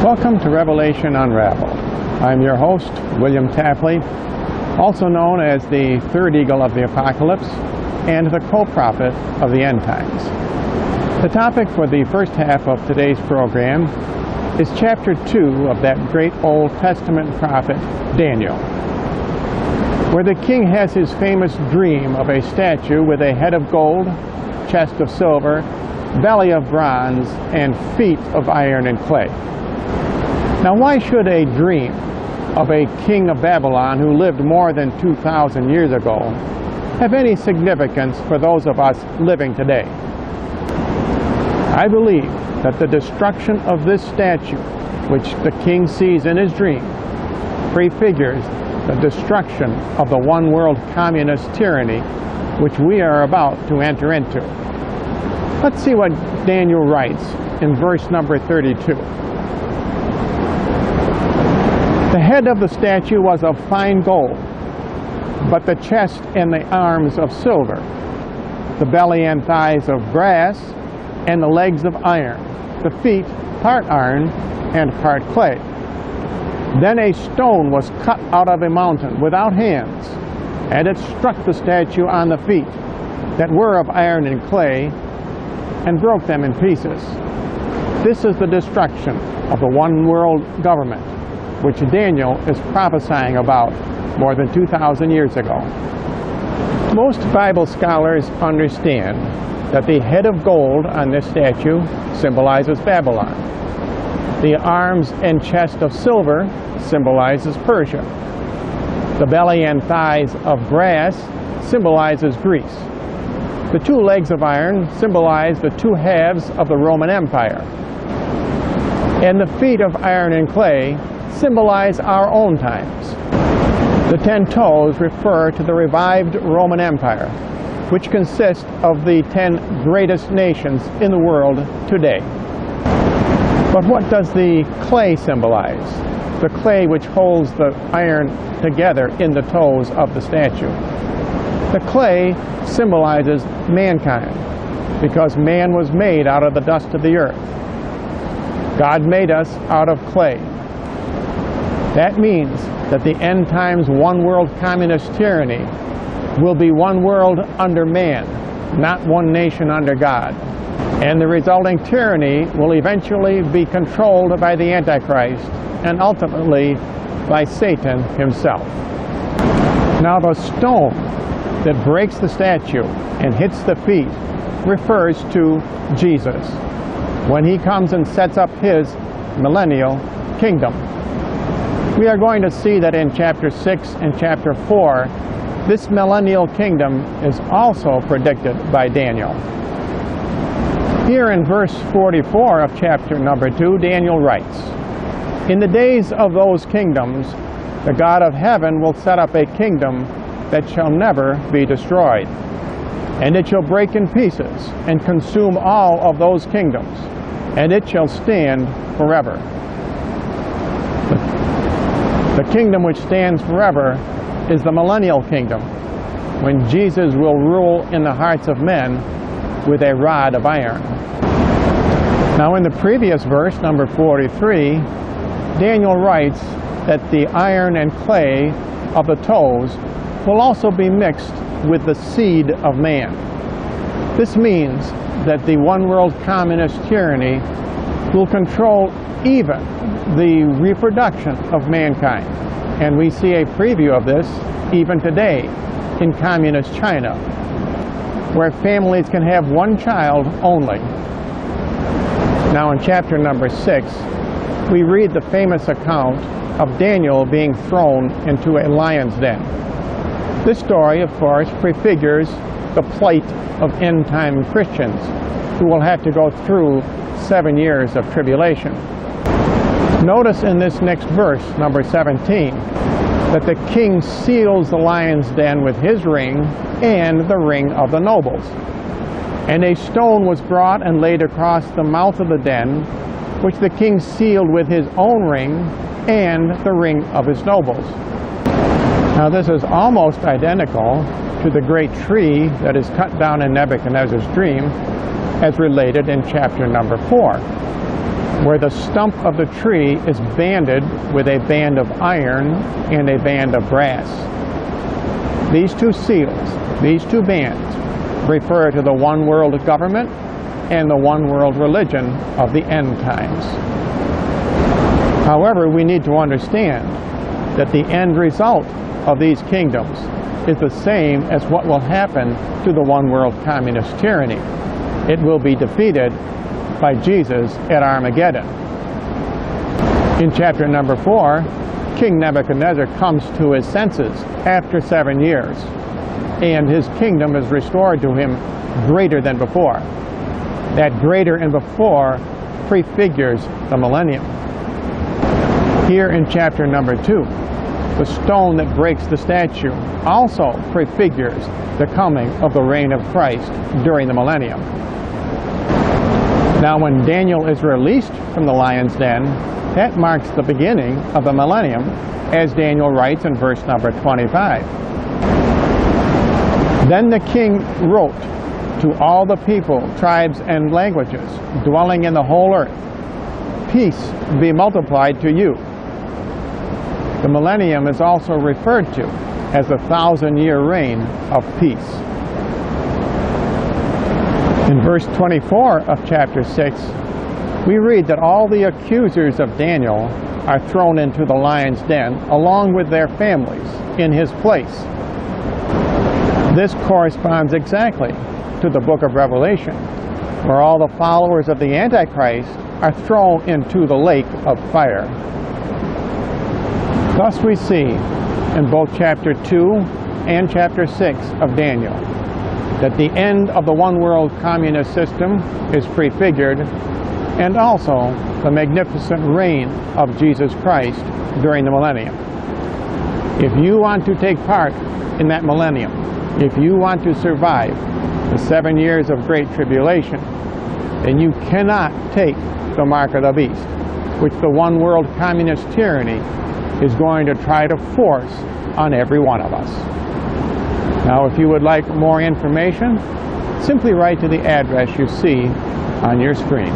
Welcome to Revelation Unraveled. I'm your host, William Tapley, also known as the third eagle of the Apocalypse and the co-prophet of the end times. The topic for the first half of today's program is chapter 2 of that great Old Testament prophet, Daniel, where the king has his famous dream of a statue with a head of gold, chest of silver, belly of bronze, and feet of iron and clay. Now, why should a dream of a king of Babylon who lived more than 2,000 years ago have any significance for those of us living today? I believe that the destruction of this statue, which the king sees in his dream, prefigures the destruction of the one-world communist tyranny which we are about to enter into. Let's see what Daniel writes in verse number 32. The head of the statue was of fine gold, but the chest and the arms of silver, the belly and thighs of brass, and the legs of iron, the feet part iron and part clay. Then a stone was cut out of a mountain without hands, and it struck the statue on the feet that were of iron and clay, and broke them in pieces. This is the destruction of the one world government, which Daniel is prophesying about more than 2,000 years ago. Most Bible scholars understand that the head of gold on this statue symbolizes Babylon. The arms and chest of silver symbolizes Persia. The belly and thighs of brass symbolizes Greece. The two legs of iron symbolize the two halves of the Roman Empire. And the feet of iron and clay symbolize our own times. The 10 toes refer to the revived Roman Empire, which consists of the 10 greatest nations in the world today. But what does the clay symbolize? The clay which holds the iron together in the toes of the statue. The clay symbolizes mankind, because man was made out of the dust of the earth. God made us out of clay. That means that the end times one world communist tyranny will be one world under man, not one nation under God. And the resulting tyranny will eventually be controlled by the Antichrist and ultimately by Satan himself. Now, the stone that breaks the statue and hits the feet refers to Jesus when he comes and sets up his millennial kingdom. We are going to see that in chapter 6 and chapter 4, this millennial kingdom is also predicted by Daniel. Here in verse 44 of chapter number 2, Daniel writes, "In the days of those kingdoms, the God of heaven will set up a kingdom that shall never be destroyed, and it shall break in pieces and consume all of those kingdoms, and it shall stand forever." The kingdom which stands forever is the millennial kingdom, when Jesus will rule in the hearts of men with a rod of iron. Now, in the previous verse, number 43, Daniel writes that the iron and clay of the toes will also be mixed with the seed of man. This means that the one world communist tyranny will control even the reproduction of mankind. And we see a preview of this even today in communist China, where families can have one child only. Now, in chapter number 6, we read the famous account of Daniel being thrown into a lion's den. This story, of course, prefigures the plight of end-time Christians who will have to go through 7 years of tribulation. Notice in this next verse, number 17, that the king seals the lion's den with his ring and the ring of the nobles. And a stone was brought and laid across the mouth of the den, which the king sealed with his own ring and the ring of his nobles. Now, this is almost identical to the great tree that is cut down in Nebuchadnezzar's dream, as related in chapter number 4. where the stump of the tree is banded with a band of iron and a band of brass. These two seals, these two bands, refer to the one world government and the one world religion of the end times. However, we need to understand that the end result of these kingdoms is the same as what will happen to the one world communist tyranny. It will be defeated by Jesus at Armageddon. In chapter number 4, King Nebuchadnezzar comes to his senses after 7 years, and his kingdom is restored to him greater than before. That greater and before prefigures the millennium. Here in chapter number 2, the stone that breaks the statue also prefigures the coming of the reign of Christ during the millennium. Now, when Daniel is released from the lion's den, that marks the beginning of the millennium, as Daniel writes in verse number 25. Then the king wrote to all the people, tribes, and languages dwelling in the whole earth, "Peace be multiplied to you." The millennium is also referred to as the 1,000-year reign of peace. In verse 24 of chapter 6, we read that all the accusers of Daniel are thrown into the lion's den along with their families in his place. This corresponds exactly to the book of Revelation, where all the followers of the Antichrist are thrown into the lake of fire. Thus we see in both chapter 2 and chapter 6 of Daniel that the end of the one world communist system is prefigured, and also the magnificent reign of Jesus Christ during the millennium. If you want to take part in that millennium, if you want to survive the 7 years of great tribulation, then you cannot take the mark of the beast, which the one world communist tyranny is going to try to force on every one of us. Now, if you would like more information, simply write to the address you see on your screen.